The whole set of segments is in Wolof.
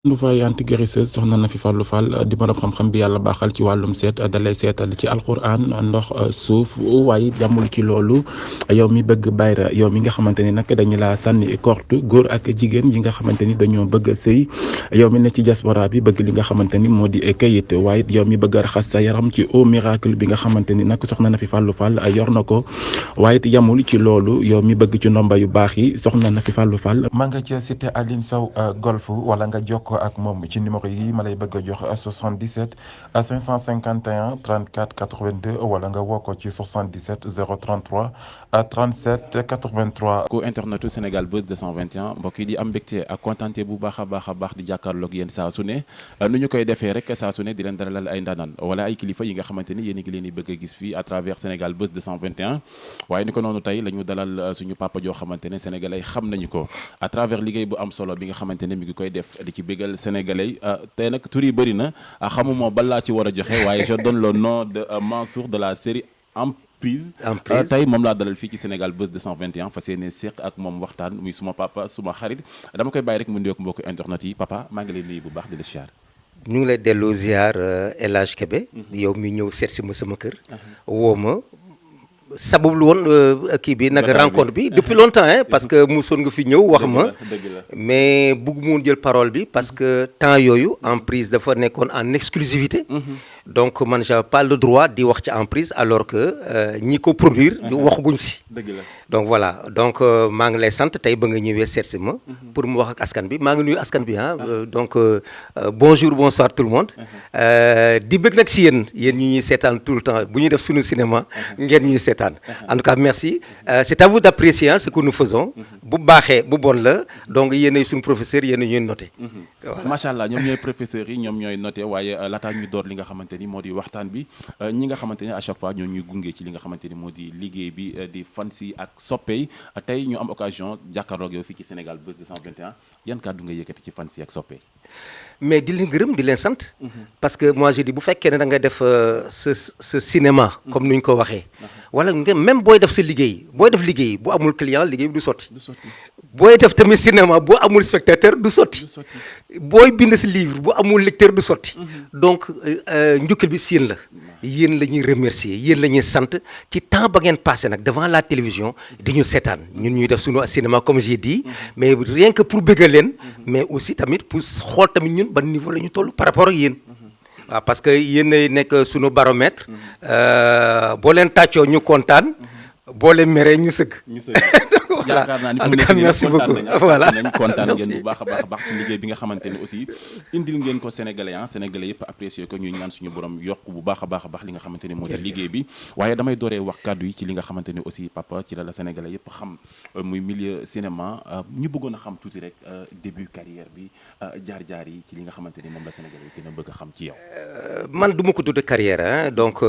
lu fay antiguérisseuse soxna na fi Fallou Fall di borom xam-xam bi yàlla baaxal ci wàllum seet dalay seetal ci alquran ndox suuf waaye yamul ci loolu yow mi bëgg bayra yow mi nga xamante ni nag dañu laa sànni korte góor ak jigéen yi nga xamante ni dañoo bëgg a sëy yow mi ne ci diaspora bi bëgg li nga xamante ni moo di kayit waaye yow mi bëgg a raxas sa yaram ci eau miracle bi nga xamante ni nag soxna na fi Fallou Fall yor na ko waaye yamul ci loolu yow mi bëgg ci ndomba yu baax yi soxna na fi Fallou Fall ma nga ca cité Aline Sow golf wala nga jokk ak moom ci numéro yi ma lay bëgg a jox 77 551 34 82 wala nga woo ko ci 77 033 37 83. ku internetu Sénégal Buzz 221 mbokk yi di am mbégte ak kontaante bu baax a baax di jàkkaarloog yéen saa su ne nu ñu koy defee rek saa su ne di leen dalal ay ndaanaan wala ay kilifa yi nga xamante ni yéen a ngi leen di bëgg a gis fii à travers Sénégal Buzz 221 waaye ni ko noonu tey la ñu dalal suñu papa joo xamante ne sénégalais xam nañu ko à travers liggéey bu am solo bi nga xamante ne mi ngi koy def di ci bégal sénégalais tey nag tur yi bëri na xamuma ban laa ci war a joxe waaye je donne le nom de Mansour de la série Emprise tey moom laa dalal fii ci Sénégal Buzz 221 fas yéene séq ak moom waxtaan muy suma papa suma xarit dama koy bàyyi rek mu nuyoog mbokku internet yi papa maa ngi lay nuyu bu baax di la ziar. ñu ngi lay delloo ziar El Hadj Kébé yow mi ñëw seet si ma sama kër woo ma sabablu woon kii bi nag rencontre bi depuis longtemps parce que musoon nga fi ñëw wax ma mais bëgg moon jël parole bi parce que temps yooyu Emprise dafa nekkoon en exclusivité donc man j'avais pas le droit di wax ci Emprise alors que ñi ko produire waxaguñ si donc voilà donc maa ngi lay sant tey ba nga ñëwee seet si ma pour mu wax ak askan bi maa ngi nuyu askan bi donc bonjour bonsoir tout le monde di bëgg nag si yéen ñu ñuy seetaan tout le temps bu ñuy def suñu cinéma ngeen ñuy seetaan en tout cas merci c'est à vous d'apprécier ce que nous faisons bu baaxee bu bon la donc yéenay suñu professeur yéen ñuy noté voilà macha allah ñoom ñooy professeurs yi ñoom ñooy noté waaye laataa ñu door li nga xamante ni moo di waxtaan bi ñi nga xamante ni à chaque fois ñoo ñuy gunge ci li nga xamante ni moo di liggéey bi di fansi ak soppey tey ñu am occasion jàkkaarloog yow fii ci Sénégal Buzz 221 yan kàddu nga yëkkati ci fansi ak soppey mais di leen gërëm di leen sant parce que moi je dis bu fekkee ne da nga def sa cinéma comme ni ñu ko waxee wala nga même booy def sa liggéey booy def liggéey bu amul client liggéey bi du sotti booy def tamit cinéma bu amul spectateur du sotti booy bind si livre bu amul lecteur du sotti donc njukkal bi si yéen la ñuy remercier yéen la ñuy sant ci temps ba ngeen passé nag devant la télévision di ñu seetaan ñun ñuy def suñu cinéma comme j'ai dit mais rien que pour bëggal leen mais aussi tamit pour xool tamit ñun ban niveau la ñu toll par rapport ak yéen waaw parce que yéen ay nekk suñu baromètre boo leen tàccoo ñu kontaan boo leen meree ñu sëgg yaakaar naa ni fu mu nekk nii merci beaucoup voilà kontaan ngeen bu baax a baax ci liggéey bi nga xamante ni aussi indil ngeen ko sénégalais sénégalais yëpp apprécier ko ñuy ñaan suñu borom yokk bu baax a baax li nga xamante ni moo di liggéey bi waaye damay dooree wax kàddu yi ci li nga xamante ni aussi papa ci la sénégalais yëpp xam muy milieu cinéma ñu bëggoon a xam tuuti rek début carrière bi jaar-jaar yi ci li nga xamante ni moom la sénégalais yi gën a bëgg a xam ci yow man du ma ko tudde carrière donc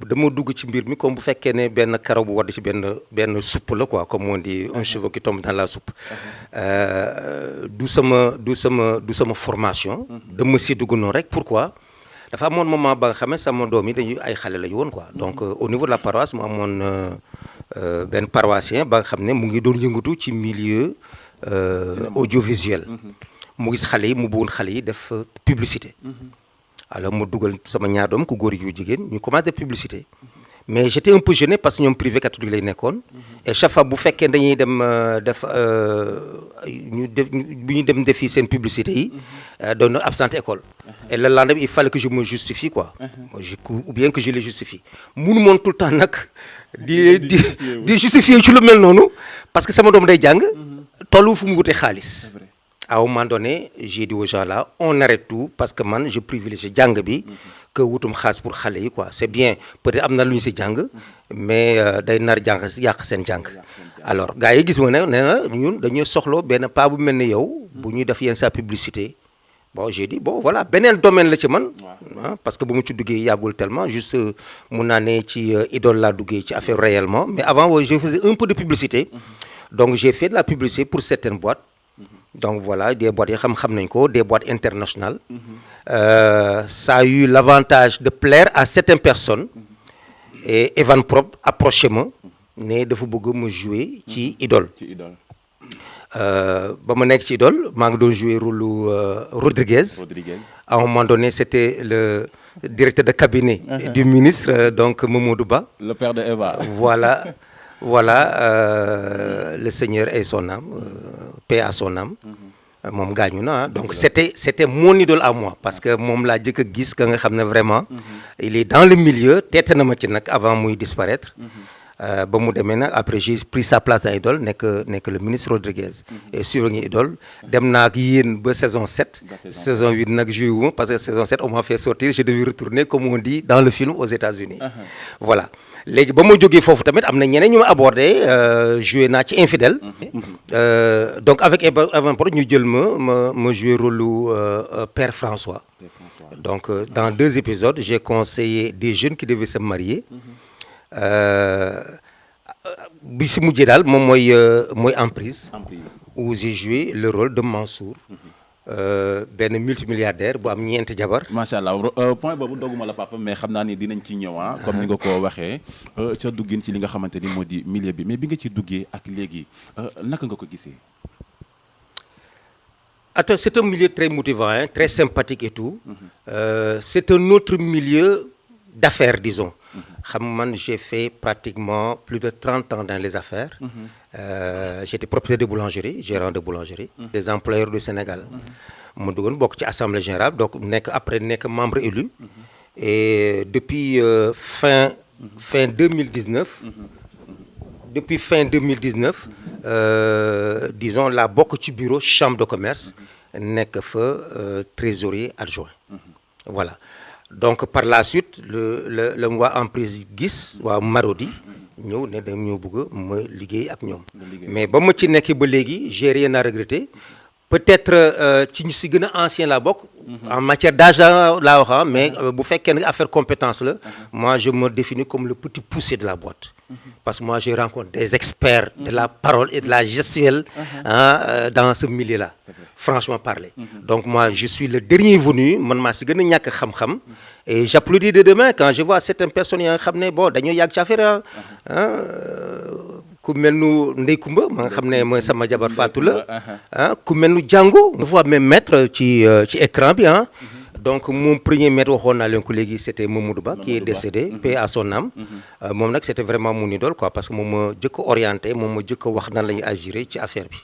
dama dugg ci mbir mi comme bu fekkee ne benn karaw bu wadd ci benn soupe la quoi comme on dit un cheveu qui tombe dans la soupe du sama formation dama si dugg noonu rek pourquoi dafa amoon moment ba nga xam ne sama doom yi dañuy ay xale la ñu woon quoi donc au niveau de la paroisse mu amoon benn paroissien ba nga xam ne mu ngi doon yëngatu ci milieu audiovisuel mu gis xale yi mu bëggoon xale yi def publicité alors mu dugal sama ñaar doom ku góor yu jigéen ñu commencé def publicité mais j'étais un peu gêné parce que ñoom privé catholique lay nekkoon et chaque fois bu fekkee dañuy dem bu ñu dem defi seen publicité yi doon absenté école et le lendemain il fallait que je me justifie quoi ou bien que je les justifie munu moon tout le temps nag di justifier ci lu mel noonu parce que sama doom day jàng tollu fu mu wutee xaalis à un moment donné j'ai dit aux gens là on arrête tout parce que man je privilégie jàng bi que wutum xaalis pour xale yi quoi c'est bien peut-être am na lu ñu si jàng mais day nar yàq seen jàng alors gars yi gis ma ne nee na ñun dañuy soxla benn pas bu mel ni yow bu ñuy def yenn sa publicité bon j'ai dit bon voilà beneen domaine la ci man parce que bu mu ci duggee yàggul tellement juste mun naa ne ci idole laa duggee ci affaire réellement mais avant je faisais un peu de publicité donc j'ai fait de la publicité pour certaines boîtes donc voilà des boîtes yi xam nañ ko des boîtes internationales ça a eu l'avantage de plaire à certaines personnes et Evan Prop approché ma ne dafa bëgg ma jouer ci idole ba ma nekk ci Idole maa ngi doon jouer rôle Rodriguez. À un moment donné c'était le directeur de cabinet du ministre donc Mamadou Ba. Le père de Eva. Voilà. Le Seigneur ait son âme, paix à son âme. moom gaañu na donc c'était mon idole à moi parce que moom laa jëkk a gis ka nga xam ne vraiment il est dans le milieu teete na ma ci nag avant muy disparaître ba mu demee nag après j'ai pris sa place dans Idole nekk le ministre Rodriguez et sur ngi Idole dem naa ak yéen ba saison 7 saison 8 nag joué wu ma parce que saison 7 on m'a fait sortir je devais retourner comme on dit dans le film aux États-Unis voilà léegi ba ma jógee foofu tamit am na ñeneen ñu ma abordé joué naa ci Infidèle donc avec Evan Prod ñu jël ma joué rôle Père François donc dans 2 épisodes j'ai conseillé des jeunes qui devaient se marier bi si mujjee daal moom mooy Emprise où j'ai joué le rôle de Mansour benn multimilliardaire bu am ñeenti jabar. macha allah point boobu dogguma la papa mais xam naa ni dinañ ci ñëw comme ni nga ko waxee ca duggin ci li nga xamante ni moo di milieu bi mais bi nga ci duggee ak léegi naka nga ko gisee. Attends, c'est un milieu très motivant, hein, très sympathique et tout. C'est un autre milieu d'affaires, disons. J'ai fait pratiquement plus de 30 ans dans les affaires. J'étais propriétaire de boulangerie, gérant de boulangerie, des employeurs du Sénégal. Je suis dans l'Assemblée générale, donc après je membre élu. Et depuis fin 2019, disons, la bokk ci bureau chambre de commerce nekk fa trésorier adjoint. Voilà. Donc par la suite le waa Emprise gis waa Marodi ñëw ne dañ ñoo bëgg ma liggéey ak ñoom. Mais ba ma ci nekk ba léegi j'ai rien à regretter. Peut-être ci ñu si gën a ancien la bokk. En matière d'âge laa wax mais bu fekkee ne affaire compétence la. Moi je me définis comme le petit poussé de la boîte. Parce que moi je rencontre des experts de la parole et de la gestuelle dans ce milieu-là. Franchement parler. Donc moi je suis le dernier venu man maa si gën a ñàkk xam-xam. Et j'applaudis de demain quand je vois certaines personnes yi nga xam ne bon dañoo yàgg ci affaire ku mel nu Ndey Kumba ma nga xam ne mooy sama jabar Fatou la ku mel nu Django ma vois même maître ci écran bi donc mon premier maître waxoon naa leen ko léegi c'était Mamadou Ba qui est décédé paix à son âme moom nag c'était vraiment mon idole quoi parce que moom ma jëkk a orienté moom ma jëkk a wax nan la ñuy agir ci affaire bi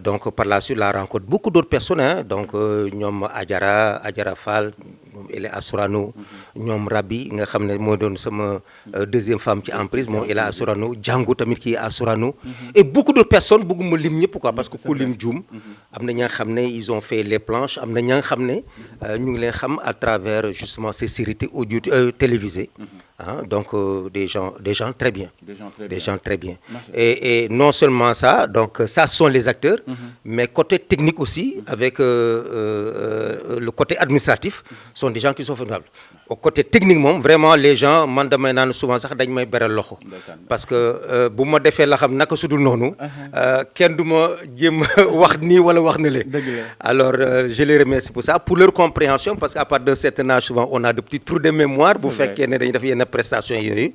donc par la suite la rencontre beaucoup d'autres personnes donc ñoom Adjara Fall elle est à Sorano ñoom Rabi nga xam ne moo doon sama deuxième femme ci Emprise moom elle est à Sorano Django tamit qui est à Sorano et beaucoup d'autres personnes bëgguma lim ñëpp quoi parce que ku lim juum am na ña nga xam ne ils ont fait les planches am na ña nga xam ne ñu ngi leen xam à travers justement ces séries audio télévisées donc des gens très bien des gens très bien et non seulement ça donc ça sont les acteurs mais côté technique aussi avec le côté administratif sont des gens qui sont formidables au côté technique moom vraiment les gens man damay naan souvent sax dañ may beral loxo parce que bu ma defee la xam naka sudul noonu kenn du ma jéem wax nii wala wax na leen alors je les remercie pour ça pour leur compréhension parce qu'à partir d'un certain âge souvent on a de petits trous de mémoire bu fekkee ne dañuy def yenn prestations yooyu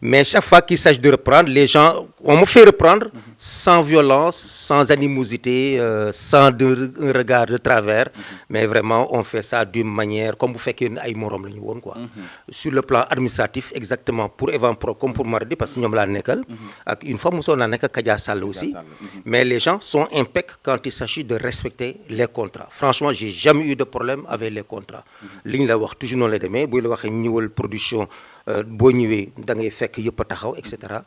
mais chaque fois qu'il s'agit de reprendre les gens on me fait reprendre sans violence sans animosité sans un regard de travers mais vraiment on fait ça d'une manière comme bu fekkee ne ay morom la ñu woon quoi sur le plan administratif exactement pour Evan Prod comme pour Marodi parce que ñoom laa nekkal ak une fois mosoon naa nekk Kadia Sall aussi mais les gens sont impeccables quand il s'agit de respecter les contrats franchement j'ai jamais eu de problème avec les contrats li ñu la wax toujours noonu la demee bu la waxee ñëwal production boo ñëwee da ngay fekk yëpp a taxaw et cetera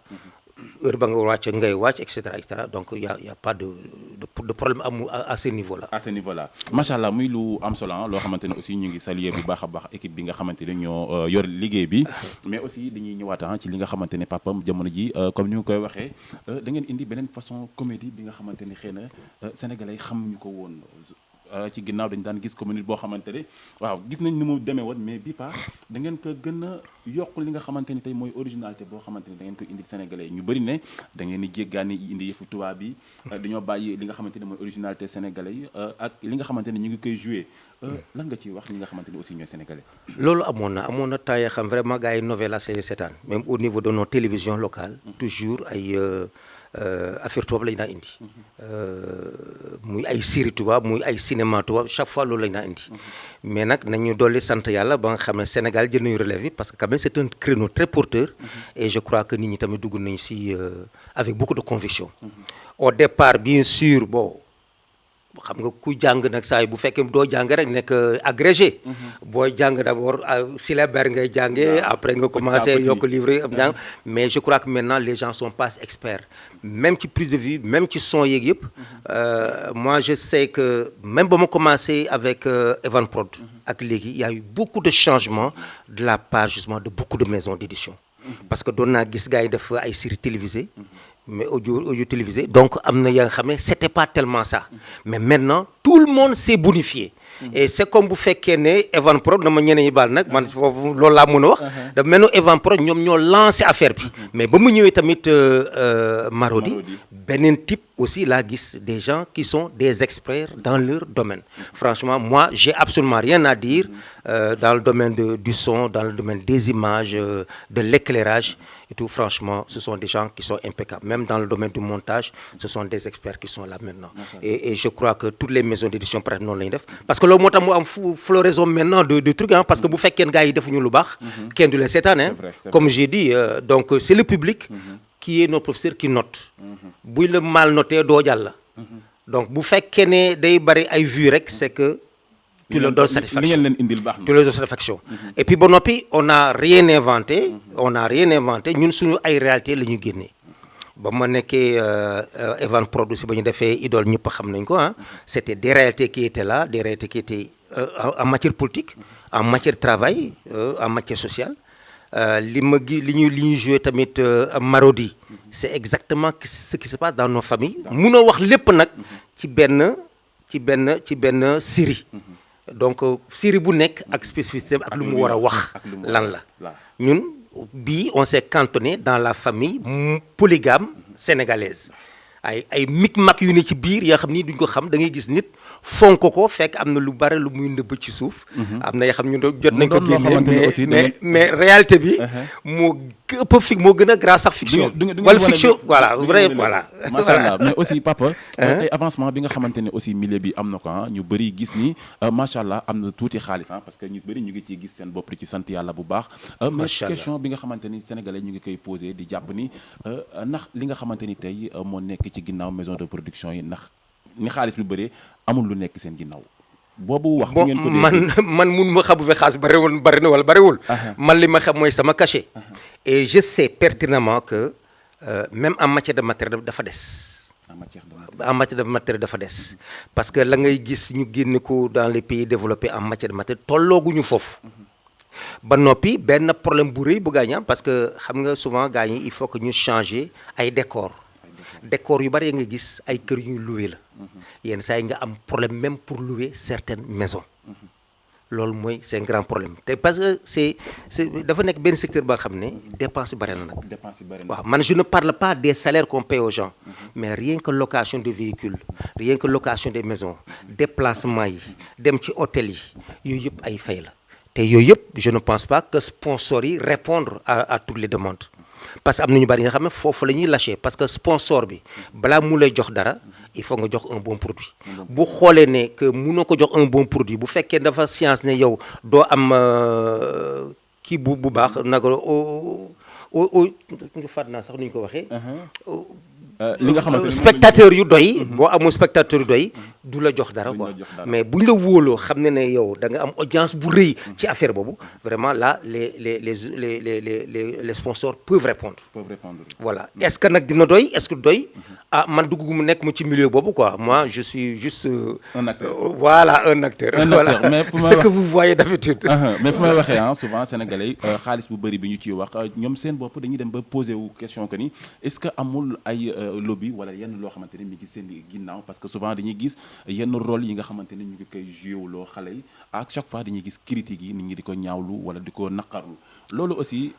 heure ba nga wàcc ngay wàcc et cetera donc y a pas de problème à ce niveau là. à ce niveau là macha allah muy lu am solo loo xamante ne aussi ñu ngi saluer bu baax a baax équipe bi nga xamante ne ñoo yor liggéey bi mais aussi dañuy ñëwaat ci li nga xamante ne papam jamono ji comme ni nga koy waxee da ngeen indi beneen façon comédie bi nga xamante ne xëy na sénégalais xamuñu ko woon. ci ginnaaw dañu daan gis commune boo xamante ne waaw gis nañ ni mu demee woon mais bii pas da ngeen ko gën a yokk li nga xamante ni tey mooy originalité boo xamante ni da ngeen koy indi Sénégalais ñu bëri ne da ngeen di jéggaani indi yëfu tubaab bi dañoo bàyyi li nga xamante ni mooy originalité Sénégalais yi ak li nga xamante ni ñu ngi koy joué lan nga ciy wax ñi nga xamante ni aussi ñooy Sénégalais. loolu amoon na temps yoo xam vraiment gars yi novelas la seetaan même au niveau de nos télévisions locales toujours ay affaire tubaab lañ daan indi muy ay série tubaab muy ay cinéma tubaab chaque fois loolu lañ daan indi mais nag nañu dolli sant yàlla ba nga xam ne Sénégal jël nañu relève bi parce que quand même c'est un créneau très porteur et je crois que nit ñi tamit dugg nañu si avec beaucoup de conviction au départ bien sûr bon xam nga ku jàng nag saa yi bu fekkee doo jàng rek nekk agrégé booy jàng d'abord syllabaire ngay jàngee après nga commencé yokk livre am jàng mais je crois que maintenant les gens sont pas experts même ci prise de vue même ci son yeeg yëpp moi je sais que même ba ma commencé avec Evan Prod ak léegi il y a eu beaucoup de changements de la part justement de beaucoup de maisons d'édition parce que doon naa gis gars yi def ay séries télévisées mais audio télévisé donc am na yaa nga xam ne c'était pas tellement ça mais maintenant tout le monde s'est bonifié et c'est comme bu fekkee ne Evan Prod dama ñeneen ñi baal nag man foofu loolu laa mën a wax da mel ne Evan Prod ñoom ñoo lancé affaire bi mais ba mu ñëwee tamit Marodi beneen type aussi laa gis des gens qui sont des experts dans leur domaine franchement moi j'ai absolument rien à dire dans le domaine du son dans le domaine des images de l'éclairage et tout franchement ce sont des gens qui sont impeccables même dans le domaine du montage ce sont des experts qui sont là maintenant et je crois que toutes les maisons d'édition presque noonu la ñu def parce que loolu moo tax mu am floraison maintenant de trucs parce que bu fekkee gars yi defuñu lu baax kenn du leen seetaan comme j'ai dit donc c'est le public qui est nos professeurs qui note buy la mal noté doo jàll donc bu fekkee ne day bari ay vues rek c'est que tu leur donnes satisfaction tu leur donnes satisfaction et puis ba noppi on n'a rien inventé ñun suñu ay réalité la ñu génnee ba ma nekkee Evan Prod aussi ba ñu defee Idole ñëpp xam nañ ko c'était des réalités qui étaient là des réalités qui étaient en matière politique en matière de travail en matière sociale li ñuy joué tamit Marodi c'est exactement ce qui se passe dans nos familles munoo wax lépp nag ci benn série donc série bu nekk ak spécificité ak lu mu war a wax lan la ñun bii on s'est cantonné dans la famille polygame sénégalaise ay micmac yu ne ci biir yoo xam ni duñ ko xam da ngay gis nit fonk ko fekk am na lu bare lu muy nëbb ci suuf am na yoo xam ñu jot nañ ko génne mais réalité bi moo gën a grâce sax fiction wala fiction voilà vrai voilà macha allah mais aussi papa tey avancement bi nga xamante ne aussi milieu bi am na ko ñu bëri gis ni macha allah am na tuuti xaalis parce que ñu bëri ñu ngi ciy gis seen bopp di ci sant yàlla bu baax mais question bi nga xamante ni sénégalais ñu ngi koy posé di jàpp ni ndax li nga xamante ni tey moo nekk ci ginnaaw maison de production yi ndax ni xaalis bi bëree amul lu nekk seen ginnaaw boobu wax bu ngeen ko dégg man mun ma xam bu fe xaalis bari na wala bariwul man li ma xam mooy sama cachet et je sais pertinemment que même en matière de matériel dafa des en matière de matériel dafa des parce que la ngay gis ñu génne ko dans les pays développés en matière de matériel tollooguñu foofu ba noppi benn problème bu rëy bu gaañ am parce que xam nga souvent gars yi il faut que ñu changer ay décor yu bari nga gis ay kër yu ñuy louer la yenn saa yi nga am problème même pour louer certaines maisons loolu c'est un grand problème te parce que c'est dafa nekk benn secteur ba nga xam ne dépense bari na nag waaw man je ne parle pas des salaires qu'on paye aux gens mais rien que location de véhicules rien que location des maisons déplacement yi dem ci hôtel yi yooyu yëpp ay fay la te yooyu yëpp je ne pense pas que sponsors yi répondre à toutes les demandes parce que am na ñu bari nga xam ne foofu la ñuy lâcher parce que sponsor bi balaa mu lay jox dara il faut nga jox un bon produit bu xoolee ne que mënoo ko jox un bon produit bu fekkee dafa science ne yow doo am kii bu baax nag fàtt naa sax nu ñu ko waxee li nga xamante spectateur yu doy boo amul spectateur yu doy du la jox dara quoi mais buñ la wóoloo xam ne yow da nga am audience bu rëy ci affaire boobu vraiment là les sponsors peuvent répondre voilà est-ce que nag dina doy est-ce que doy man dugg mu nekk mu ci milieu boobu quoi moi je suis juste un acteur voilà un acteur mais ce que vous voyez d'habitude mais fu may waxee souvent sénégalais xaalis bu bëri bi ñu ciy wax ñoom seen bopp dañuy dem ba poser wu question que ni est-ce que amul ay lobby wala yenn loo xamante ni mi ngi seen ginnaaw parce que souvent dañuy gis yenn rôle yi nga xamante ni ñu ngi koy joué loo xale yi à chaque fois dañuy gis critiques yi nit ñi di ko ñaawlu wala di ko naqarlu loolu aussi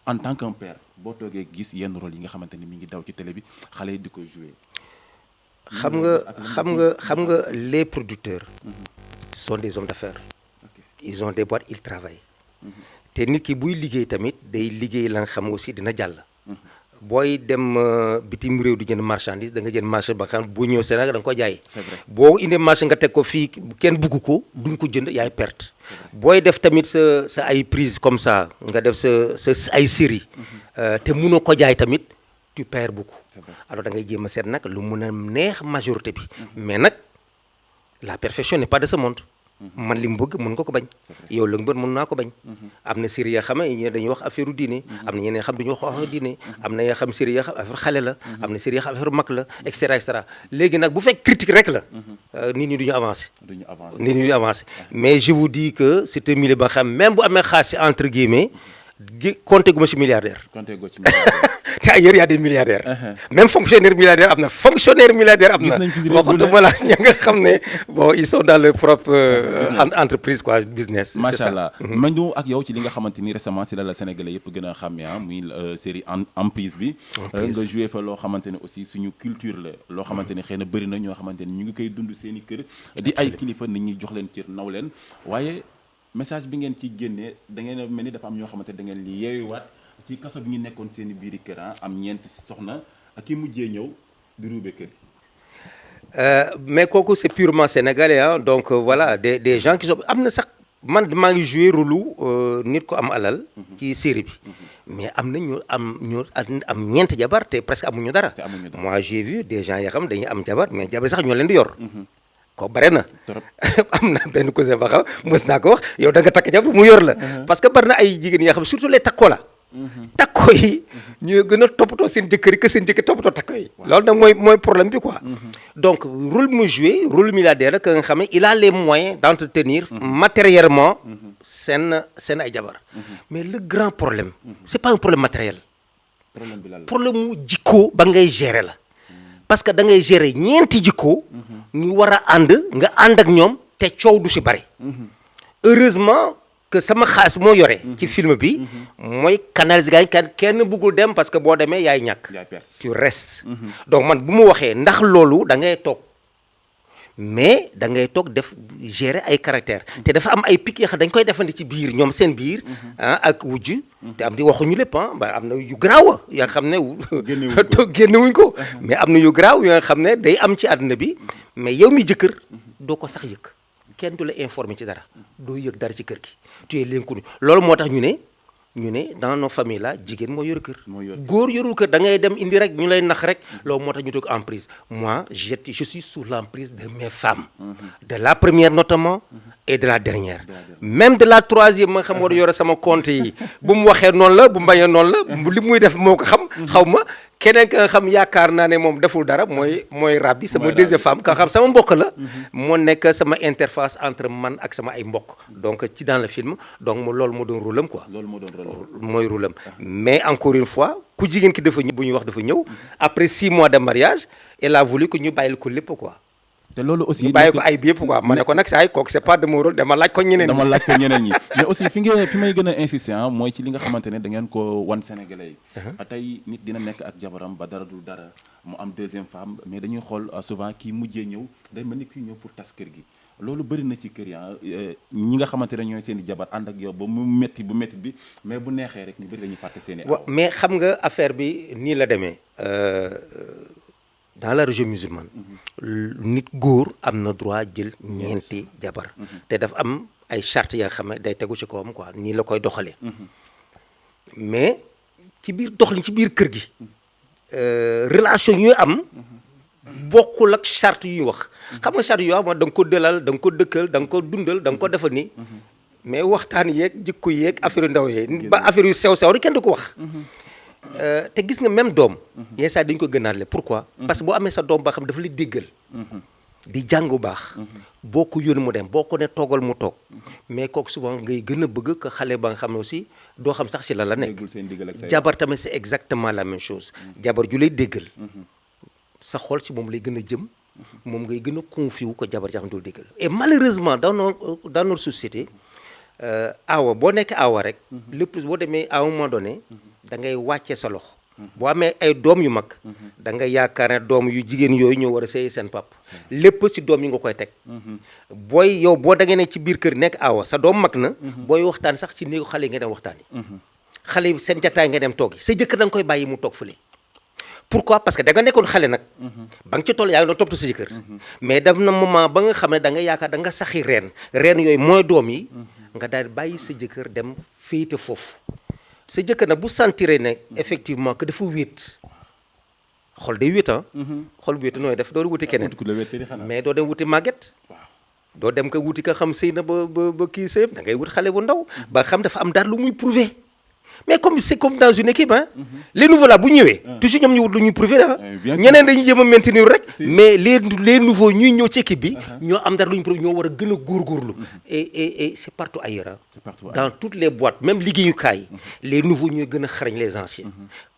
en tant qu'un père boo toogee gis yenn rôle yi nga xamante ni mi ngi daw ci télé bi xale yi di ko joué. xam nga les producteurs sont des hommes d'affaires ils ont des boîtes ils travaillent te nit ki buy liggéey tamit day liggéey la nga xam aussi dina jàll booy dem bitim réew di jënd marchandise da nga jënd marché ba xam boo ñëw Sénégal da nga ko jaay. boo indee marché nga teg ko fii kenn bugg ko duñ ko jënd yaay perte. booy def tamit sa ay prise comme ça nga def sa ay série te mënoo ko jaay tamit tu perds beaucoup. alors da ngay jéem a seet nag lu mun a neex majorité bi. mais nag la perfection n'est pas de ce monde. man li mu bëgg mën nga ko bañ. yow la nga bëgg mën naa ko bañ. am na série yoo xam ne dañuy wax affaire diine. am na ñeneen xam dañuy wax affaire diine. am na yoo xam série yoo xam affaire xale la. am na série yoo xam affaire mag la et cetera et cetera léegi nag bu fekk critique rek la. nit ñi duñu avancé. nit ñi duñu avancé mais je vous dis que c'est un milieu ba xam même bu amee xaalis entre guillemets compté gu ma si milliardaire. compté gu ci milliardaire. te ailleurs y a des milliardaires. même fonctionnaire milliardaire am na fonctionnaire milliardaire am na. waxutuma la ña nga xam ne bon ils sont dans leur propre entreprise quoi business. macha allah ma ñëw ak yow ci li nga xamante ni récemment si la Sénégalais yëpp gën a xàmmee muy série Emprise bi. nga joué fa loo xamante ne aussi suñu culture la. loo xamante ne xëy na bëri na ñoo xamante ni ñu ngi koy dund seen i kër. di ay kilifa nit ñi jox leen cër naw leen waaye message bi ngeen ci génnee da ngeen a mel ni dafa am ñoo xamante da ngeen li yeeyuwaat ci kaso bi ñu nekkoon seen i biiri kër am ñeent soxna ak ki mujjee ñëw di ruube kër gi. mais kooku c'est purement sénégalais donc voilà des gens qui sont am na sax man maa ngi joué rôle nit ko am alal. ci série bi. mais am na ñu am ñeent jabar te presque amuñu dara. moi j'ai vu des gens yoo xam dañuy am jabar mais jabar sax ñoo leen di yor. ko bare na am na benn cousin ba xam mës naa ko wax yow da nga takk jabar mu yor la. parce que bari na ay jigéen yoo xam surtout les takkoo la. takko yi ñooy gën a toppatoo seen jëkkër yi que seen jëkkër toppatoo takko yi. loolu nag mooy problème bi quoi. donc rôle mu joué rôle milliardaire la que nga xam ne il a les moyens d'entretenir matériellement seen ay jabar. mais le grand problème c'est pas un problème matériel. problème mu jikko ba ngay gérer la. parce que da ngay gérer ñeenti jikko. ñu war a ànd nga ànd ak ñoom te coow du si bari. heureusement que sama xaalis moo yore. ci film bi. mooy canaliser gaañ kenn bëggul dem parce que boo demee yaay ñàkk. tu restes. donc man bu mu waxee ndax loolu da ngay toog mais da ngay toog def gérer ay caractère te dafa am ay pic yoo xam dañ koy defandi ci biir ñoom seen biir. ak wujj. te am di waxuñu lépp ba am na yu garaaw yoo xam ne. génnewuñ ko mais am na yu garaaw yoo xam ne day am ci àdduna bi mais yow mi jëkkër doo ko sax yëg. kenn du la informé ci dara doo yëg dara ci kër gi tu es l'inconnu loolu moo tax ñu ne dans nos familles là jigéen moo yor kër. góor yorul kër da ngay dem indi rek ñu lay nax rek loolu moo tax ñu toog emprise moi je suis sous l'emprise de mes femmes. de la première notamment et de la dernière. même de la troisième ma xam war a yore sama compte yi bu mu waxee noonu la bu mbañee noonu la li muy def moo ko xam. xaw ma keneen ka nga xam yaakaar naa ne moom deful dara mooy rabbi sama deuxième femme ka xam sama mbokk la. moo nekk sama interface entre man ak sama ay mbokk. donc ci dans le film donc loolu moo doon rôle am quoi. mooy rôle am mais encore une fois ku jigéen ki dafa ñëw bu ñuy wax dafa ñëw après 6 mois de mariage elle a voulu que ñu bàyyil ko lépp quoi. te loolu aussi ñu bàyyi ko ay bi yëpp quoi ma ne ko nag saa yi kooku c'est pas de mon rôle dama laaj ko ñeneen ñi mais aussi fi may gën a insister mooy ci li nga xamante ne da ngeen ko wan sénégalais yi. tey nit dina nekk ak jabaram ba dara dul dara mu am deuxième femme mais dañuy xool souvent kii mujjee ñëw day mel ni kii ñëw pour tas kër gi. loolu bëri na ci kër yi ñi nga xamante ne ñooy seen i jabar ànd ak yow ba mu métti bi mais bu neexee rek ñu bëri dañuy fàtte seen i aw. mais xam nga affaire bi nii la demee dans la région musulmane nit góor am na droit jël ñeenti jabar te dafa am ay charte ya nga xam ne day tegu ci kawam quoi nii la koy doxalee mais ci biir doxalin ci biir kër gi relation yu am bokkul ak charte yu wax xam nga charte yu wax da nga ko dëlal da nga ko dëkkal da nga ko dundal da nga ko defal ni mais waxtaan yeeg jikko yeeg affaire yu ndaw yeeg ba affaire yu sew rek kenn du ko wax te gis nga même doom yenn saa dañu ko gënaale pourquoi parce que boo amee sa doom ba xam dafa li déggal di jàng bu baax boo ko yónni mu dem boo ko ne toogal mu toog mais kooku souvent ngay gën a bëgg que xale ba nga xam ne aussi doo xam sax si la nekk jabar tamit c'est exactement la même chose jabar ju lay déggal sa xol si moom lay gën a jëm moom ngay gën a confié wu ko jabar ja xam dul déggal et malheureusement dans notre société awa boo nekk awa rek le plus boo demee à un moment donné da ngay wàccee sa loxo boo amee ay doom yu mag da nga yaakaar ne doom yu jigéen yooyu ñoo war a sëy seen pap lépp si doom yi nga koy teg booy yow boo da nga ne ci biir kër nekk awa sa doom mag na booy waxtaan sax ci néegu xale yi nga dem waxtaan yi xale yi seen jataay nga dem toog yi sa jëkkër da nga koy bàyyi mu toog fële pourquoi parce que da nga nekkoon xale nag ba nga ci toll yaa ngi doon toppatoo sa jëkkër mais dem na moment ba nga xam ne da nga yaakaar da nga saxi reen yooyu mooy doom yi nga daal di bàyyi sa jëkkër dem féete foofu sa jëkkër nag bu sentiré ne effectivement que dafa wéet xol day wéet xol bu wéet nooy def doo wuti keneen mais doo dem wuti màgget doo dem ko wuti ka xam sëy na ba kii sëyam da ngay wut xale bu ndaw ba xam dafa am dara lu muy prouver mais comme c'est comme dans une équipe les nouveaux là bu ñëwee toujours ñoom ñu wut lu ñuy prouver ñeneen dañuy jéem a maintenir rek mais les nouveaux ñuy ñëw ci équipe bi ñoo am dara lu ñu prouver ñoo war a gën a góorgóorlu et c'est partout ailleurs dans toutes les boîtes même liggéeyukaay les nouveaux ñooy gën a xarañ les anciens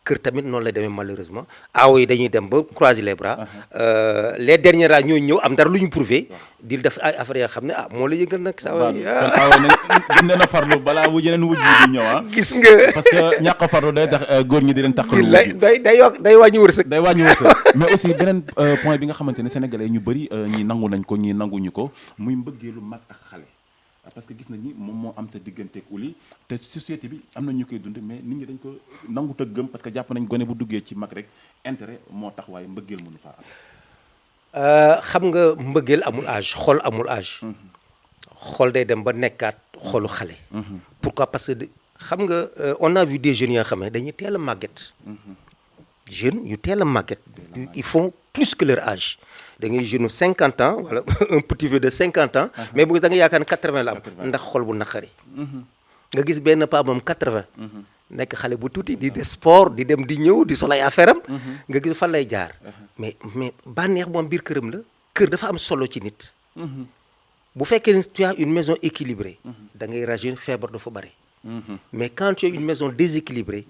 kër tamit noonu la demee malheureusement aawo yi dañuy dem ba croiser les bras les derniers là ñooy ñëw am dara lu ñu prouver di def ay affaires yoo xam ne moo la yëngal nag saa waay kon aawo ne na farlu balaa wu yeneen wujj yi di ñëw gis nga parce que ñàkk a farlu day tax góor ñi di leen taqalu day wàññi wërsëg mais aussi beneen point bi nga xamante ne sénégalais ñu bëri ñi nangu nañ ko ñi nanguñu ko muy mbëggeelu mag ak xale parce que gis nañ ni moom moo am sa digganteeg Wouly te société bi am na ñu koy dund mais nit ñi dañ ko nangu te gëm parce que jàpp nañ gone bu duggee ci mag rek intérêt moo tax waaye mbëggeel mënu faa am. xam nga mbëggeel amul âge xol amul âge. xol day dem ba nekkaat xolu xale. pourquoi parce que xam nga on a vu des jeunes yoo xam ne dañuy teel a màgget. jeunes yu teel a màgget. ils font plus que leur âge. da ngay jeune 50 ans wala un petit vieux de 50 ans. mais bu da nga yaakaar ne 80 la am. ndax xol bu naqari. nga gis benn paa moom 80. nekk xale bu tuuti di def sport di dem di ñëw di sol ay affaire am. nga gis fan lay jaar. mais bànneex moom biir këram la. kër dafa am solo ci nit. bu fekkee ne tu as une maison équilibrée. da ngay rajeunir feebar dafa bari. mais quand tu as une maison déséquilibrée.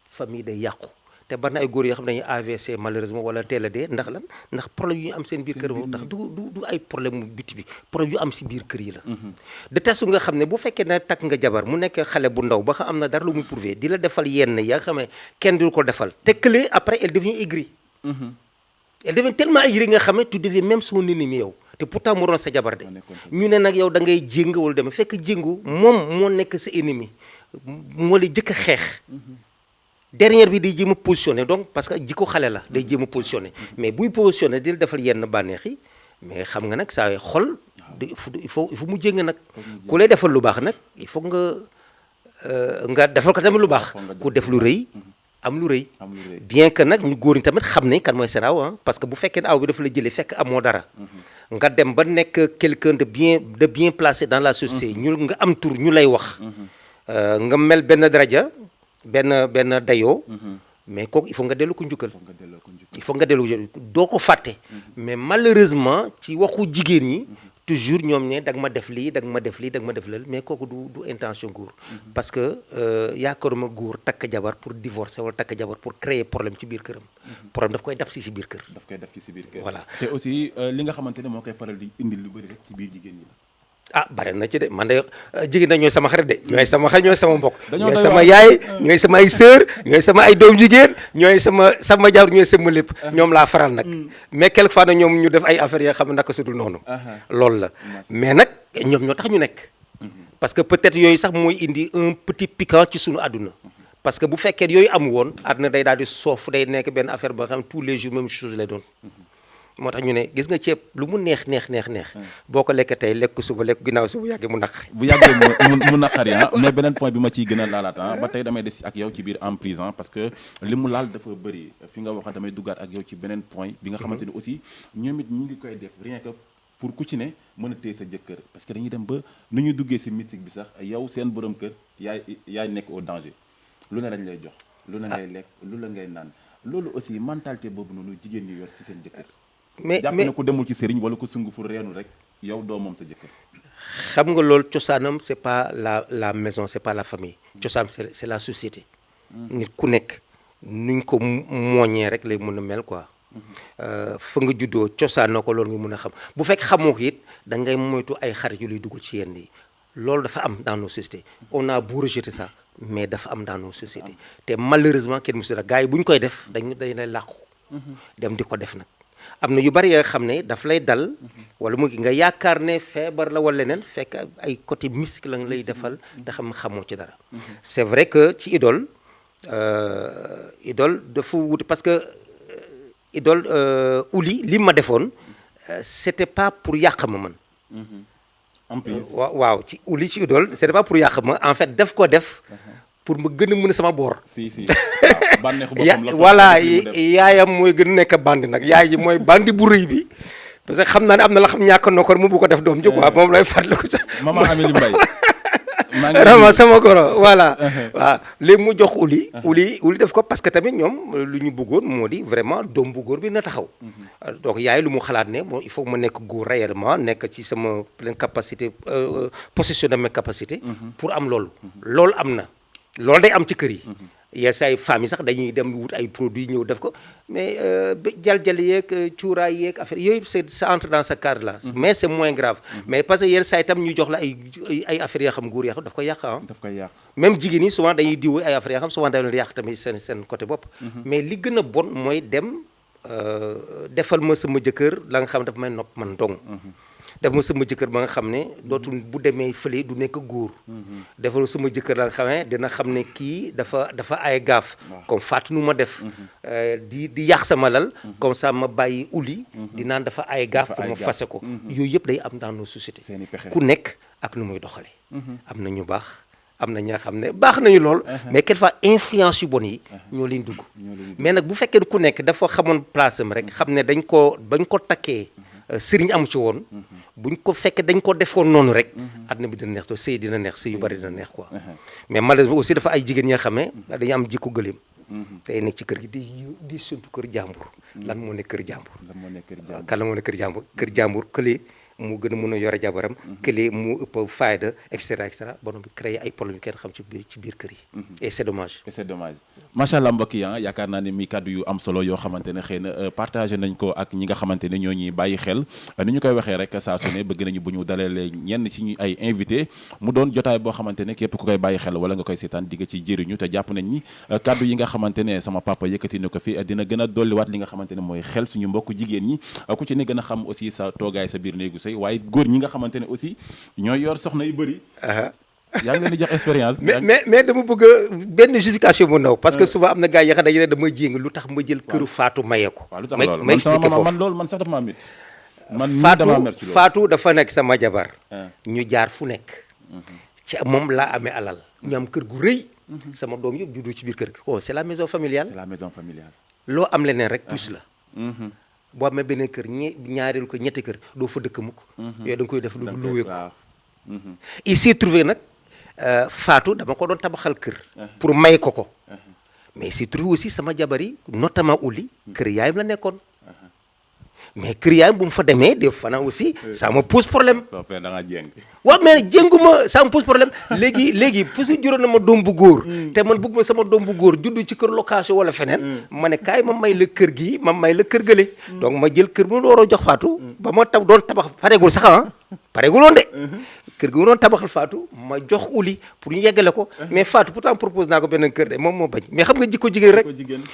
famille day yàqu. te bari na ay góor yoo xam ne dañuy AVC malheureusement wala teel a dee ndax lan ndax problème yu ñu am seen biir kër moom ndax du ay problème mu biti bi problème yu am si biir kër yi la de testu nga xam ne bu fekkee ne takk nga jabar mu nekk xale bu ndaw ba xam am na dara lu muy prouver di la defal yenn yaa nga xam ne kenn du ko defal te kële après elle devient aigrie elle devient tellement aigrie nga xam ne tu deviens même son ennemi yow te pourtant mu doon sa jabar de ñu ne nag yow da ngay jéng wala demee fekk jéngu moom moo nekk sa ennemi moo lay jëkk a xeex dernière bi day jéem a positionné donc parce que jikko xale la day jéem a positionné mais buy positionné di la defal yenn bànneex yi mais xam nga nag saa xol il faut mu jéng nag ku lay defal lu baax nag il faut nga defal ko tamit lu baax ku def lu rëy am lu rëy bien que nag ñu góor ñi tamit xam ne kan mooy seen aw parce que bu fekkee ne aw bi dafa la jëlee fekk amoo dara nga dem ba nekk quelqu'un de bien placé dans la société ñu nga am tur ñu lay wax nga mel benn daraja benn dayoo mais kooku il faut nga dellu ko njukkal il faut nga dellu doo ko fàtte mais malheureusement ci waxu jigéen ñi toujours ñoom ne da nga ma def lii da nga ma def lii da nga ma def lal mais kooku du intention góor parce que yaakaaruma góor takk jabar pour divorcer wala takk jabar pour créer problème ci biir këram problème daf koy daf si biir kër voilà te aussi li nga xamante ne moo koy faral di indi lu bëri rek ci biir jigéen ñi la bare na ci de man de jigéen na ñooy sama xarit de ñooy sama xarit ñooy sama mbokk ñooy sama yaay ñooy sama ay sœur ñooy sama ay doom jigéen ñooy sama jaar ñooy sama lépp ñoom laa faral nag mais quelque fois na ñoom ñu def ay affaires yoo xam ne naka sudul noonu loolu la mais nag ñoom ñoo tax ñu nekk parce que peut-être yooyu sax mooy indi un petit piquant ci sunu àdduna parce que bu fekkee yooyu am woon àdduna day daal di soof day nekk benn affaire ba xam tous les jours même chose lay doon moo tax ñu ne gis nga ceeb lu mu neex boo ko lekk tey lekk suba lekk ginnaaw suba bu yàggee mu naqari bu yàggee mu naqari mais beneen point bi ma ciy gën a laalaat ba tey damay des ak yow ci biir emprise parce que li mu laal dafa bëri fi nga wax damay duggaat ak yow ci beneen point bi nga xamante ni aussi ñoom it ñu ngi koy def rien que pour ku ci ne mën a téye sa jëkkër parce que dañuy dem ba nu ñuy duggee si mystique bi sax yow seen borom kër yaay nekk au danger lu ne lañ lay jox lu ne ngay lekk lu la ngay naan loolu aussi mentalité boobu noonu jigéen ñi yor si seen jëkkër mais jàpp na ko demul ci sëriñ wala ko sungu fu reenu rek yow doo moom sa jëkkër xam nga loolu cosaanam c'est pas la maison c'est pas la famille cosaan c'est la société nit ku nekk nuñ ko mooñee rek lay mën a mel quoi fa nga juddoo cosaan na ko loolu nga mën a xam bu fekk xamoo ko it da ngay moytu ay xarit yu lay dugal ci yenn yi loolu dafa am dans nos sociétés on a beau rejeter ça mais dafa am dans nos sociétés te malheureusement kenn musu la gars yi bu ñu koy def dañ lay làqu dem di ko def nag am na yu bari yoo xam ne daf lay dal wala mu nga yaakaar ne feebar la wala leneen fekk ay côté mystique la lay defal da xamoo ci dara c'est vrai que ci idole dafa wuti parce que idole Ouli li ma defoon c'était pas pour yàq ma man. en plus waaw ci Ouli ci idole c'était pas pour yàq ma en fait def ko def pour ma gën a mën a sama boor. si waaw bànneexu boppam la voilà yaayam mooy gën a nekk bandi nag yaay ji mooy bandi bu rëy bi parce que xam naa ne am na la xam ñàkk na ko mu bu ko def doom ji quoi moom lay fàttaliku sax. maman Amélie Mbaye. vraiment sama goro voilà. waaw léegi mu jox Ouli def ko parce que tamit ñoom lu ñu bëggoon moo di vraiment doom bu góor bi na taxaw. donc yaay lu mu xalaat ne bon il faut ma nekk góor réellement nekk ci sama pleine capacité possession de mes capacités. pour am loolu. loolu am na loolu day am ci kër yi. yenn saa yi femmes yi sax dañuy dem wut ay produits ñëw def ko mais jal-jal yeeg cuuraay yeeg affaire yooyu ça entre dans ce cadre là. mais c'est moins grave. mais parce que yenn saa yi tam ñu jox la ay affaires yoo xam góor yoo xam daf koy yàq ah. daf koy yàq même jigéen ñi souvent dañuy diw ay affaires yoo xam souvent dañu leen yàq tamit seen côté bopp. mais li gën a bon mooy dem defal ma sama jëkkër la nga xam daf may nopp man dong. def ma sama jëkkër ba nga xam ne dootul bu demee fële du nekk góor. defal sama jëkkër la nga xam ne dina xam ne kii dafa ay gaaf. comme Fatou nu ma def. di yàq sama lal. comme ça ma bàyyi Ouli. di naan dafa ay gaaf pour ma fase ko. yooyu yëpp day am dans nos sociétés. ku nekk ak nu muy doxale am na ñu baax am na ñaa xam ne baax nañu lool. mais quelquefois influence yu bon yi. ñoo leen dugg. mais nag bu fekkee ku nekk dafa xamoon place am rek xam ne bañ ko takkee. sëriñ amu ci woon buñ ko fekkee dañ ko defoon noonu rek àdduna bi dina neex to sëy dina neex sëy yu bari dina neex quoi mais malheureusement aussi dafa ay jigéen ñi nga xam ne dañu am jikko gëléem tey nekk ci kër gi di suntu kër jàmbur lan moo nekk kër jàmbur kan la moo nekk kër jàmbur kële mu gën a mën a yore jabaram kële mu ëpp fayda et cetera ba bi créé ay problème yu kenn xam ci biir kër yi et c'est dommage macha allah mbokk yi yaakaar naa ne mi kàddu yu am solo yoo xamante ne xëy na partagé nañ ko ak ñi nga xamante ne ñoo ñuy bàyyi xel ni ñu koy waxee rek saa su ne bëgg nañu bu ñu dalalee ñenn si ñu ay invité mu doon jotaay boo xamante ne képp ku koy bàyyi xel wala nga koy seetaan di nga ci jëriñu te jàpp nañ ni kàddu yi nga xamante ne sama papa yëkkati na ko fi dina gën a dolliwaat li nga xamante ne mooy xel suñu mbokk jigéen ñi ku ci ne gën a xam aussi sa toogaay sa biir néegu sëy waaye góor ñi nga xamante ne aussi ñooy yor soxna yu bëri yaa ngi leen di jox expérience. mais dama bëgg benn justification bu ndaw parce que souvent am na gars yi xam ne dama jéng lu tax ma jël këru Fatou maye ko. waaw lu tax loolu man sama maman man loolu man sax dafa maa métti. Fatou dafa nekk sama jabar. ñu jaar fu nekk. ci moom laa amee alal. ñu am kër gu rëy. sama doom yëpp juddu ci biir kër gi. oh c'est la maison familiale. c'est la maison familiale. loo am leneen rek plus la. boo amee beneen kër ñaareelu ko ñetti kër doo fa dëkk mukk. yooyu da nga koy def lu luwee ko. il s'est trouvé nag. Fatou dama ko doon tabaxal kër. pour may ko. mais c'est trouvé aussi sama jabar yi notamment Ouli kër yaayam la nekkoon. mais kër yaayam bu mu fa demee des fois aussi ça me pose problème. da nga jéng. waaw mais jénguma ça me pose problème léegi parce que juróom na ma doom bu góor. te man bëgg ma sama doom bu góor juddu ci kër location wala feneen. ma ne kaay ma may la kër gii ma may la kër gële. donc ma jël kër bu ma war a jox Fatou. ba ma doon tabax pareegul sax pareegul woon de. kër gi mu doon tabaxal Fatou ma jox Ouli pour ñu yeggale ko. mais Fatou pourtant propose naa ko benn kër de moom moo bañ mais xam nga jikko jigéen rek.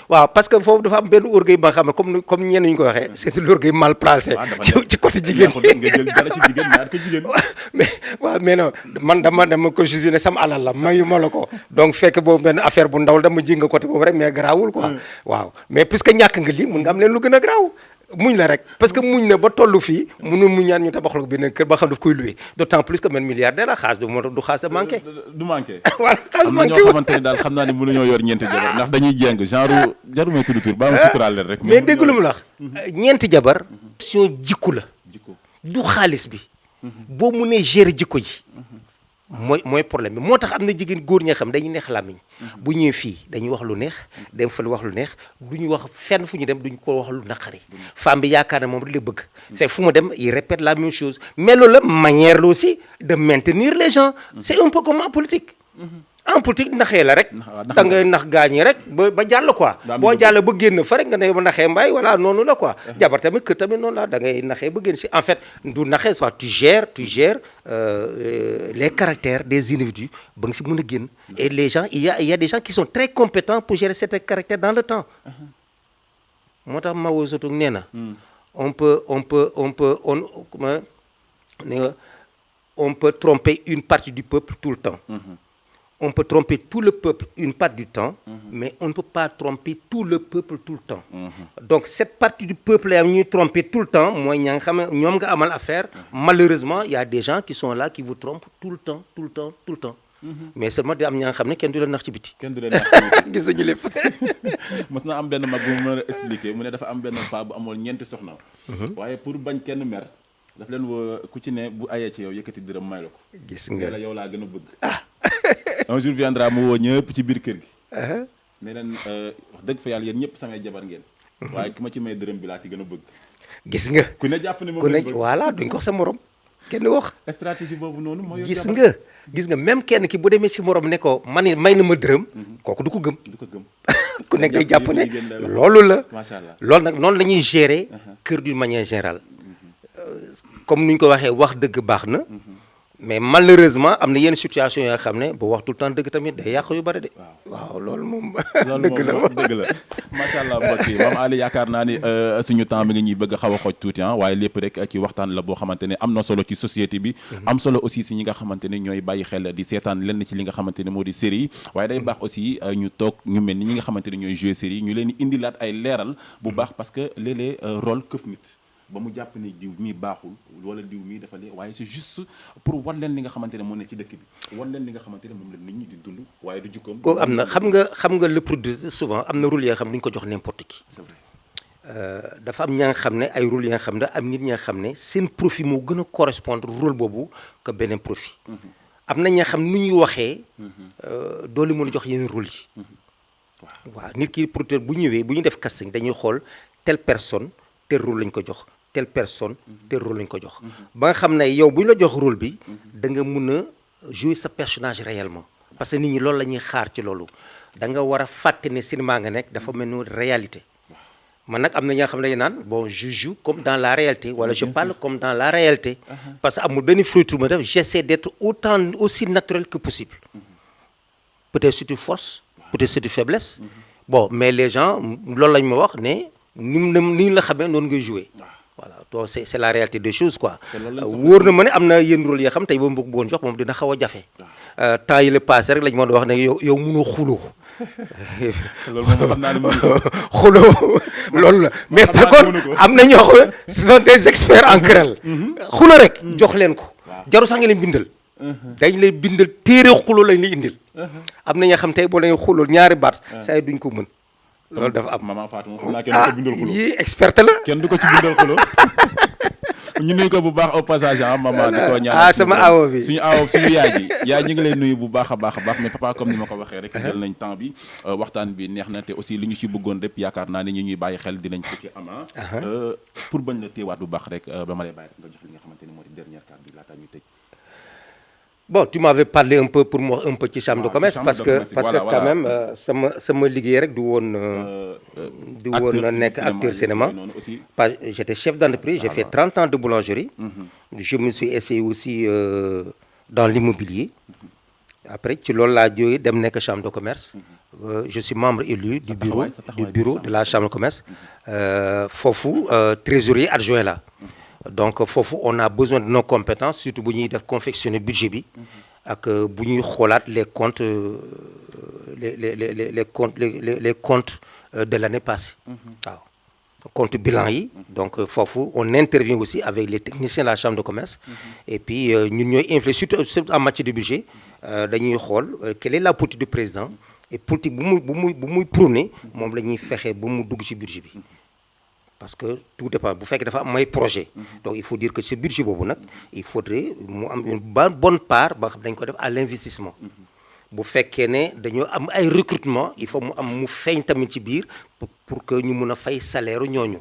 waaw parce que foofu dafa am benn orgueil ba xam ne comme ñenn ñu ko waxee c'est l'orgueil mal placé. ci côté jigéen mais non man dama ko juste ne sama alal la mayu ma la ko donc fekk boobu benn affaire bu ndaw dama ji nga côté boobu rek mais garaawul quoi. waaw mais puisque ñàkk nga lii mun nga am leen lu gën a garaaw. muñ la rek parce que muñ na ba tollu fii mënu muñaan ñu tabaxal ko benn kër ba xam daf koy loué d'autant plus que man milliardaire la xaas du xaas da manqué. du manqué. voilà xaas manqué am na ñoo xamante ne daal xam naa ne mënuñoo yor ñeenti jabar ndax dañuy jéng genre jaru may tudd tur ba am suturaal leen rek. mais dégg lu mu la wax. ñeenti jabar. question jikku la. du xaalis bi. boo mënee gérer jikko ji. mooy problème bi moo tax am na jigéen góor ñoo xam dañuy neex làmmiñ bu ñëwee fii dañuy wax lu neex dem fa lu wax lu neex du ñu wax fenn fu ñu dem duñu ko wax lu naqari femme bi yaakaar na moom rek la bëgg fekk fu mu dem il répète la même chose mais loolu la manière la aussi de maintenir les gens c'est un peu comme en politique en politique naxee la rek da ngay nax gaañi rek ba jàll quoi boo jàll ba génn fa rek nga ne ba naxee mbaay voilà noonu la quoi jabar tamit kër tamit noonu la da ngay naxee ba génn si en fait du naxee soit tu gères les caractères des individus ba nga si mën a génn et les gens il y a des gens qui sont très compétents pour gérer certains caractères dans le temps moo tax Mao Zedong nee na on peut tromper une partie du peuple tout le temps on peut tromper tout le peuple une part du temps, mais on ne peut pas tromper tout le peuple tout le temps. Donc cette partie du peuple là ñuy tromper tout le temps mooy ña nga xam ne ñoom nga amal affaire. Malheureusement il y a des gens qui sont là qui vous trompent tout le temps tout le temps tout le temps. mais seulement di am ña nga xam ne kenn du la nax ci biti. kenn du leen nax gis nañu lépp. mos na am benn mag bu mu mën a expliquer mu ne dafa am benn paa bu amoon 4 soxna. waaye pour bañ kenn mer daf leen woo ku ci ne bu ayee ci yow yëkkati dërëm may la ko. gis nga la yow laa gën a bëgg. un jour viendra mu woo ñëpp ci biir kër gi. ne leen wax dëgg fa yàlla yéen ñëpp samay jabar ngeen. waaye ki ma ci may dërëm bi laa ci gën a bëgg. gis nga ku ne jàpp ne moom ku ne voilà duñ ko wax sa morom kenn wax. stratégie boobu noonu moo yor gis nga même kenn ki bu demee si morom ne ko man may na ma dërëm. kooku du ko gëm. du ko gëm. ku nekk day jàpp ne loolu la. macha allah loolu nag noonu la ñuy gérer. kër d'une manière générale. comme ni ñu ko waxee wax dëgg baax na. mais malheureusement am na yenn situation yoo xam ne bu wax tout le temps dëgg tamit day yàq yu bari de. waaw loolu moom. dëgg la dëgg la macha allah mbokk yi Mame Ali yaakaar naa ni suñu temps mi ngi ñuy bëgg a xaw a xooj tuuti waaye lépp rek ci waxtaan la boo xamante ne am na solo ci société bi. am solo aussi si ñi nga xamante ne ñooy bàyyi xel di seetaan lenn ci li nga xamante ne moo di série yi waaye day baax aussi ñu toog ñu mel ni ñi nga xamante ne ñooy jouer série yi ñu leen di indilaat ay leeral bu baax parce que léeg-léeg rôle këf nit ba mu jàpp ni diw mii baaxul wala diw mii dafa lee waaye c'est juste pour wan leen li nga xamante ne moo ne ci dëkk bi wan leen li nga xamante ne moom la nit ñi di dund waaye du jukkoom kooku am na xam nga le produit souvent am na rôle yoo xam ne duñu ko jox n'importe qui. c'est vrai. dafa am ña nga xam ne ay rôle yi nga xam ne am nit ñi nga xam ne seen profit moo gën a correspondre rôle boobu que beneen profit. am na ña xam nu ñuy waxee. doo li mën a jox yenn rôle yi. waaw nit ki producteur bu ñëwee bu ñu def casting dañuy xool telle personne tel rôle lañ ko jox. telle personne tel rôle lañ ko jox ba nga xam ne yow bu ñu la jox rôle bi da nga mun a jouer sa personnage réellement parce que nit ñi loolu la ñuy xaar ci loolu da nga war a fàtte ne cinéma nga nekk dafa mel ni réalité man nag am na ñoo xam ne dañu naan bon je joue comme dans la réalité wala je parle comme dans la réalité parce que amul benn fruit ma def j'essaie d'être aussi naturel que possible peut-être c'est une force peut-être c'est une faiblesse bon mais les gens loolu lañ ma wax ne ni ñu la xamee noonu ngay jouer voilà donc c'est la réalité des choses quoi. wóor na ma ne am na yenn rôle yoo xam tey boo bëggoon jox moom dina xaw a jafe. temps yi la passé rek lañ mën a wax ne yow mënoo xuloo. loolu moom xam naa ne xuloo loolu la mais par contre am na ñoo xam ne ce sont des experts en querelle. xuloo rek jox leen ko. jaru sax nga leen bindal. dañ lay bindal téere xuloo lañ lay indil. am na ñoo xam tey boo leen xuloo ñaari baat. saa yi duñ ko mën. loolu dafa am maman Fatou moom xam naa kenn du ko bindal xulo yii experte la kenn du ko ci bindal xulo ñu nuyu ko bu baax au passage maman di ko ñaanal sama awo bi suñu awo suñu yaay ñu ngi lay nuyu bu baax a baax mais papa comme ni ma ko waxee rek jël nañ temps bi waxtaan bi neex na te aussi li ñu ci bëggoon rek yaakaar naa ne ñu ñuy bàyyi xel dinañ ko ci ama pour bañ la téewaat bu baax rek ba ma lay bàyyi rek nga jox li nga xamante ni moo di dernière carte bi laata ñuy tëj. Bon, tu m'avais parlé un peu pour moi un peu ci chambre de commerce parce que quand même sama liggéey rek du woon nekk acteur cinéma j'étais chef d'entreprise j'ai fait 30 ans de boulangerie je me suis essayé aussi dans l'immobilier après ci loolu laa jógee dem nekk chambre de commerce je suis membre élu du bureau de la chambre de commerce foofu trésorier adjoint là. Donc foofu on a besoin de nos compétences surtout bu ñuy def confectionner budget bi ak bu ñuy xoolaat les comptes les comptes de l'année passée waaw compte bilan yi donc foofu on intervient aussi avec les techniciens de la chambre de commerce et puis ñun ñooy influer surtout en matière de budget dañuy xool quelle est la politique du président et politique bu muy prôner moom la ñuy fexe ba mu dugg ci budget bi parce que tout dépend bu fekkee dafa am may projet donc il faut dire que ce budget boobu nag il faudrait mu am une bonne part ba xam dañ ko def à l'investissement bu fekkee ne dañoo am ay recrutement il faut mu feeñ tamit ci biir pour que ñu mun a fay salaire ñooñu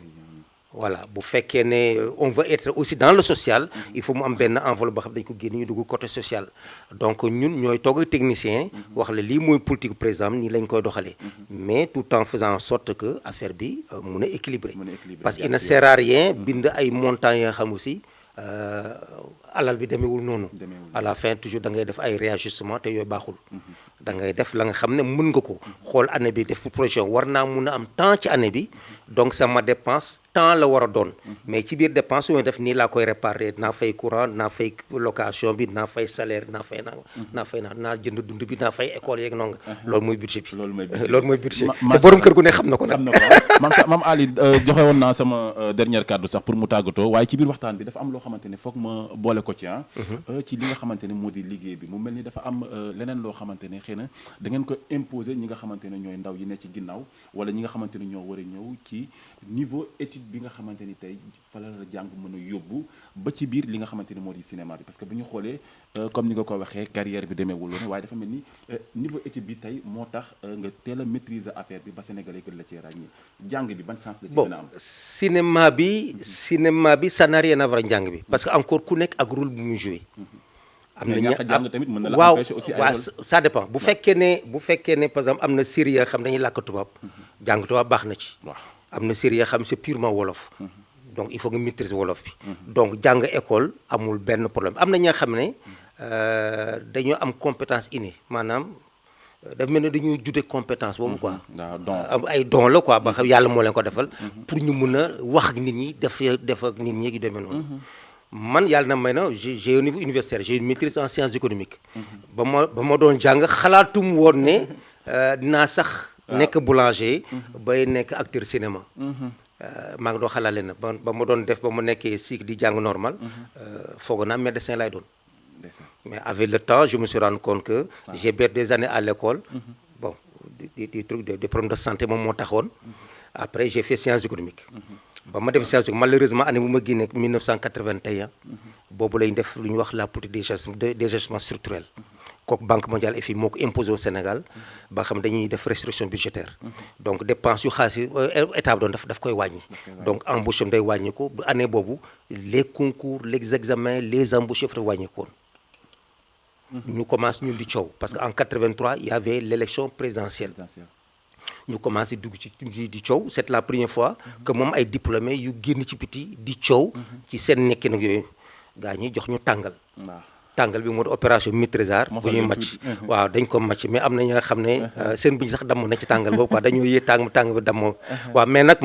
voilà bu fekkee ne on veut être aussi dans le social il faut mu am benn enveloppe ba xam dañ ko génne ñu dugg côté social donc ñun ñooy toog ak technicien wax la lii mooy politique président nii lañ koy doxalee mais tout en faisant en sorte que affaire bi mun a équilibrer parce qu'il ne sert à rien bind ay montants yoo xam aussi alal bi demeewul noonu à la fin toujours da ngay def ay réajustement te yooyu baaxul da ngay def la nga xam ne mën nga ko xool année bi def projet war naa mun a am temps ci année bi donc sama dépense temps la war a doon mais ci biir dépense su ma def nii laa koy réparé dinaa fay courant dinaa fay location bi dinaa fay salaire dinaa fay naa jënd dund bi dinaa fay école yeeg noonu loolu mooy budget bi loolu mooy budget te borom kër gu ne xam na ko nag Mame Ali joxe woon naa sama dernière kàddu sax pour mu tàggatoo waaye ci biir waxtaan bi dafa am loo xamante ne foog ma boole ko ci ci li nga xamante ne moo di liggéey bi mu mel ni dafa am leneen loo xamante ne xëy na da ngeen ko imposer ñi nga xamante ne ñooy ndaw yi ne ci ginnaaw wala ñi nga xamante ne ñoo war a ñëw ci niveau étude bi nga xamante ni tey fa la jàng mën a yóbbu ba ci biir li nga xamante ni moo di cinéma bi parce que bu ñu xoolee comme ni nga ko waxee carrière bi demeewul woon waaye dafa mel ni niveau étude bi tey moo tax nga teel a maîtriser affaire bi ba Sénégalais gën la cee ràññee jàng bi ban sens la ci gën a am. cinéma bi ça n'a rien à voir njàng bi parce que encore ku nekk ak rôle bu muy joué. am na ñàkk a jàng tamit mën na la waaw empêcher aussi ay waaw ça dépend bu fekkee ne par exemple am na série yoo xam dañuy làkk tubaab jàng tubaab baax na ci. waaw am na série yoo xam c'est purement wolof. donc il faut nga maîtriser wolof bi. donc jàng école amul benn problème am na ñoo xam ne dañoo am compétence innée maanaam dafa mel ne dañuy judde compétence boobu quoi. ay don la quoi ba xam yàlla moo leen ko defal. pour ñu mun a wax ak nit ñi def ak nit ñi yu demee noonu. man yàlla na may na j'ai au niveau universitaire j'ai une maîtrise en sciences économiques. ba ma doon jàng xalaatum woon ne dinaa sax. nekk boulanger. bay nekk acteur cinéma. maa ngi doon xalaat leen ba ma doon def ba ma nekkee cycle di jàng normal. foog naa médecin lay doon. mais avec le temps je me suis rendu compte que j'ai perdu des années à l'école. bon des trucs des problèmes de santé moom moo taxoon. après j'ai fait sciences économiques. ba ma def sciences économiques malheureusement année bu ma génnee 1981. boobu lañ def lu ñuy wax la politique des ajustements structurels. kooku Banque mondiale FMI moo ko imposé au Sénégal ba xam dañuy def restriction budgétaire donc dépense yu xaalis yi état bi doon daf koy wàññi donc embauche am day wàññi ko année boobu les concours les examens les embauches yëpp dafa wàññi ko ñu commence ñun di coow parce que en 83 il y avait l'élection présidentielle ñu commencé dugg ci di coow c'est la première fois que moom ay diplômés yu génn ci biti di coow ci seen nekkin ak yooyu gaa ñi jox ñu tàngal bi moo di opération maîtrisard bu ñuy màcc waaw dañ ko màcc mais am na ñi nga xam ne seen biñ sax damm na ci tàngal boobu quoi dañoo yee tàng bi dammoo waaw mais nag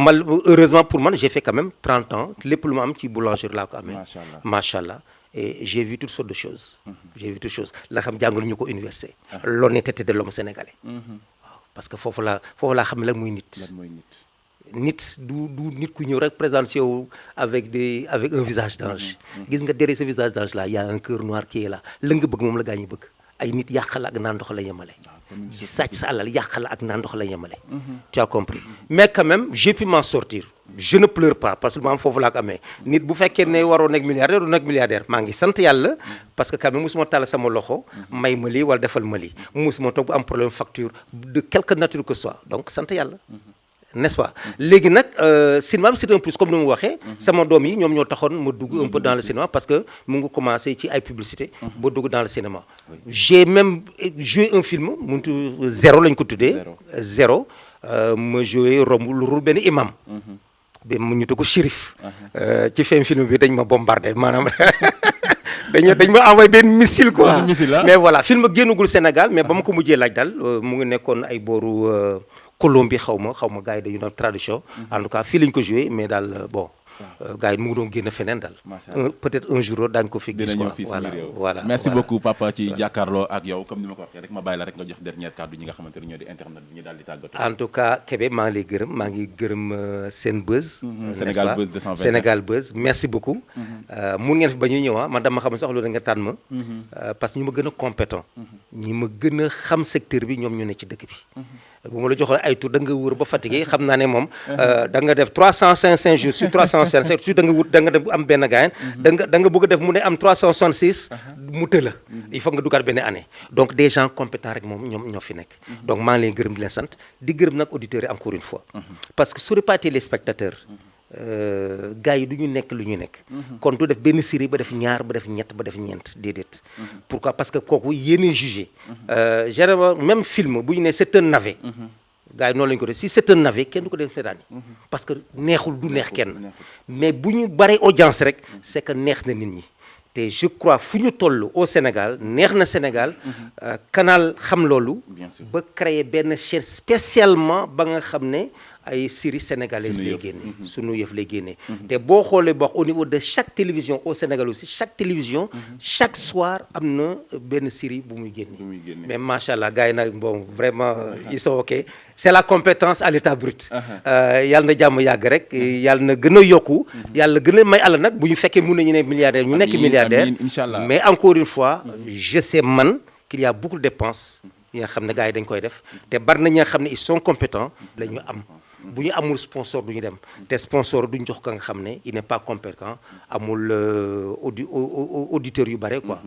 heureusement pour man j'ai fait quand même 30 ans lépp lu ma am ci boulangerie laa ko amee macha allah et j'ai vu toutes sortes de choses la xam jàngalu ñu ko université l'honnêteté de l'homme sénégalais waaw parce que foofu laa xam ne lan mooy nit du nit ku ñëw rek présenté yow avec un visage d'ange gis nga derrière ce visage d'ange là y a un cœur noir qui est là la nga bëgg moom la gaa ñu bëgg ay nit yàq la ak naan ndox la yemale sàcc sa alal yàq la ak naan ndox la yemale tu as compris mais quand même j'ai pu m'en sortir je ne pleure pas parce que maam foofu laa ko amee nit bu fekkee ne waroo nekk milliardaire du nekk milliardaire maa ngi sant yàlla parce que quand même musuma tàll sama loxo may ma lii wala defal ma lii musuma toog bu am problème facture de quelque nature que ce soit donc sant yàlla n'est-ce pas léegi nag cinéma bi c'est un plus comme ni mu waxee sama doom yi ñoom ñoo taxoon ma dugg un peu dans le cinéma parce que mu ngi commencé ci ay publicité ba dugg dans le cinéma j'ai même joué un film mu tudd Zéro lañ ko tuddee Zéro ma joué romb lu rul benn imam bi mu ñu tudd ko Chérif ci fin film bi dañ ma bombardé maanaam dañ ma envoyé benn missile quoi mais voilà film génnagul Sénégal mais ba ma ko mujjee laaj daal mu ngi nekkoon ay booru Colombie xaw ma gars yi dañu doon tradition en tout cas fii lañ ko joué mais daal bon gars yi mu ngi doon génn feneen daal peut-être un jour daañu ko fi gis quoi voilà merci beaucoup papa ci jàkkaarloo ak yow comme ni ma ko waxee rek ma bàyyi la rek nga jox dernière kàddu ñi nga xamante ne ñoo di internet bi ñu daal di tàggatoo en tout cas Kébé maa ngi lay gërëm Senbuzz Sénégal Buzz 221 Sénégal Buzz merci beaucoup mun ngeen fi ba ñuy ñëw man dama xam sax loolu nga tànn ma parce que ñu ma gën a compétent ñi ma gën a xam secteur bi ñoom ñu ne ci dëkk bi bu ma la joxoon ay tour da nga wër ba fatigué xam naa ne moom da nga def 365 jours sur 365 jours da nga wut da nga def am benn gaayen da nga bëgg a def mu ne am 366 mu tëla il faut nga dugaat benn année donc des gens compétents rek moom ñoom ñoo fi nekk donc maa ngi leen gërëm di leen sant di gërëm nag auditeurs yi encore une fois parce que su n'aurait pas été les spectateurs gars yi du ñu nekk lu ñu nekk kon du def benn série ba def ñaar ba def ñett ba def ñeent déedéet pourquoi parce que kooku yéene jugé généralement même film bu ñu ne c'est un navet gars yi noonu la ñu ko def si c'est un navet kenn du ko def seetaan yi parce que neexul du neex kenn mais bu ñu baree audience rek c'est que neex na nit ñi te je crois fu ñu toll au Sénégal neex na Sénégal Canal xam loolu ba créer benn chaîne spécialement ba nga xam ne ay séries sénégalaises lay génne sunu yëf lay génne te boo xoolee boo au niveau de chaque télévision au Sénégal aussi chaque télévision chaque soir am na benn série bu muy génne mais macha allah gars yi nag bon vraiment ils sont ok c'est la compétence à l'état brut yàlla na jàmm yàgg rek yàlla na gën a yokku yàlla gën a may àll nag bu ñu fekkee mun nañu ne milliardaire ñu nekk milliardaire mais encore une fois je sais man qu'il y a beaucoup de dépenses yi nga xam ne gars yi dañ koy def te bari na ñi nga xam ne ils sont compétents la ñu am bu ñu amul sponsor du ñu dem te sponsor duñ jox ka nga xam ne il n'est pas compétent amul auditeur yu bare quoi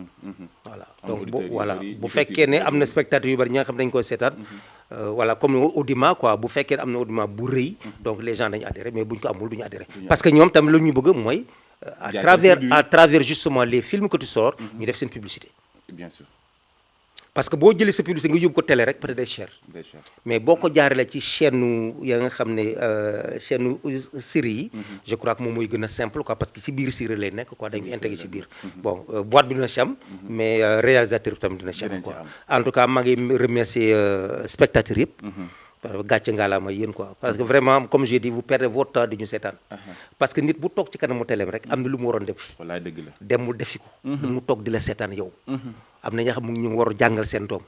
voilà donc voilà bu fekkee ne am na spectateur yu bari ñi nga xam ne dañ koy seetaan voilà comme audimat quoi bu fekkee am na audimat bu rëy donc les gens dañu adhéré mais buñ ko amul du ñu adhéré parce que ñoom tamit lu ñu bëgg mooy à travers justement les films que tu sors ñu def seen publicité bien sûr parce que boo jëlee sa publicité nga yóbbu ko télé rek peut-être day cher mais boo ko jaarale ci chaîne ya nga xam ne chaîne série yi je crois que moom mooy gën a simple quoi parce que ci biir série lay nekk quoi dañu intégré ci biir bon boîte bi dina ci am mais réalisateur bi tamit dina ci am quoi en tout cas maa ngi remercier spectateurs yëpp gàcce ngaalaama yéen quoi parce que vraiment comme j'ai dit vous perdez votre temps di ñu seetaan parce que nit bu toog ci kanamu téléem rek am na lu mu waroon def wallaay dëgg la dem mu defi ko mu toog di la seetaan yow am na ñoo xam ñu war a jàngal seen doom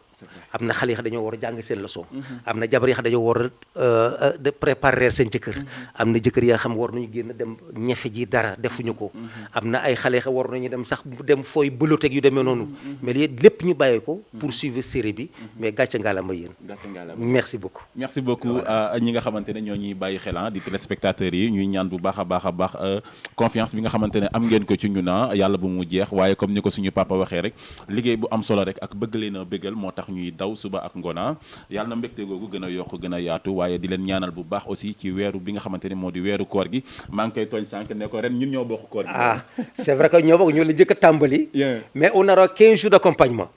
am na xale yi dañoo war a jàng seen leçon am na jabar yi dañoo war a de préparer seen jëkkër am na jëkkër yaa xam war nañu génn dem ñefe ji dara defuñu ko am na ay xale yi war nañu dem sax dem fooy bëloteeg yu demee noonu mais lépp ñu bàyyi ko pour suivre série bi mais gàcce ngaalaama yéen merci beaucoup merci beaucoup ñi nga xamante ne ñoo ñuy bàyyi xel di téléspectateurs yi ñuy ñaan bu baax a baax confiance bi nga xamante ne am ngeen ko ci ñun yàlla bu mu jeex waaye comme ni ko suñu papa waxee rek liggéey bu am solo rek ak bëgg leen a bëggal moo tax ñuy daw suba ak ngoona yàlla na mbégte googu gën a yokk gën a yaatu waaye di leen ñaanal bu baax aussi ci weeru bi nga xamante ne moo di weeru koor gi maa ngi koy tooñ sànq ne ko ren ñun ñoo bokk koor gi c'est vrai que ñoo bokk ñoo la jëkk a tàmbali mais on aura 15 jours d'accompagnement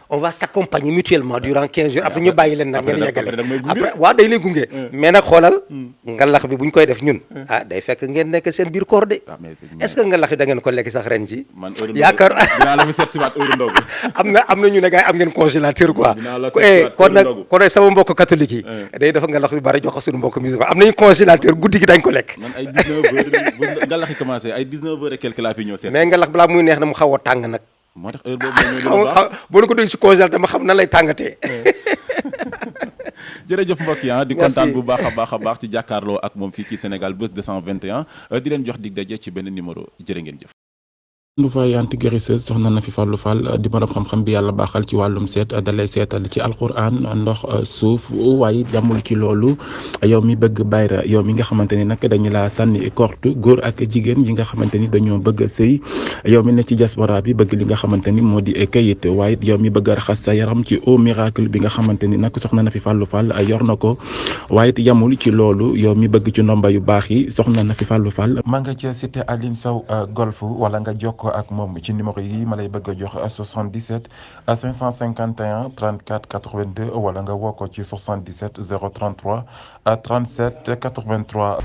on va s'accompagner mutuellement durant 15 jours après ñu bàyyi leen nag ngeen yeggale après waaw day lay gunge mais nag xoolal ngalax bi bu ñu koy def ñun day fekk ngeen nekk seen biir koor de est-ce que ngalax bi da ngeen ko lekk sax ren ji yaakaar dinaa la fi seet si waat heure ndogu am na ñu ne gars yi am ngeen congélateur quoi kon nag sama mbokk catholique yi day dafa ngalax bi bari jox ko suñu mbokk musulman am nañu congélateur guddi gi dañ ko lekk man ay 19 heures bu ngalax yi commencé ay 19 heures et quelque laa fi ñëw seet mais ngalax balaa muy neex na mu xaw a tàng nag moo tax heure boobu boo la ko dégg si congélateur ma xam nan lay tàngatee jërëjëf mbokk yi di kontaan bu baax a baax ci jàkkaarloo ak moom fii ci Sénégal Buzz 221 di leen jox dig daje ci benn numéro jërë ngeen jëf lu fay antiguérisseuse soxna na fi Fallou Fall di borom xam-xam bi yàlla baaxal ci wàllum seet dalay seetal ci alquran ndox suuf waaye damul ci loolu yow mi bëgg bayra yow mi nga xamante ni nag dañu laa sànni korte góor ak jigéen yi nga xamante ni dañoo bëgg a sëy yow mi ne ci diaspora bi bëgg li nga xamante ni moo di kayit waaye yow mi bëgg a raxas sa yaram ci eau miracle bi nga xamante ni nag soxna na fi Fallou Fall yor na ko waaye yamul ci loolu yow mi bëgg ci ndomba yu baax yi soxna na fi Fallou Fall ma nga ci cité Aline Sow golf wala nga jokk ak moom ci numéro yi ma lay bëgg a jox 77 551 34 82 wala nga woo ko ci 77 033 37 83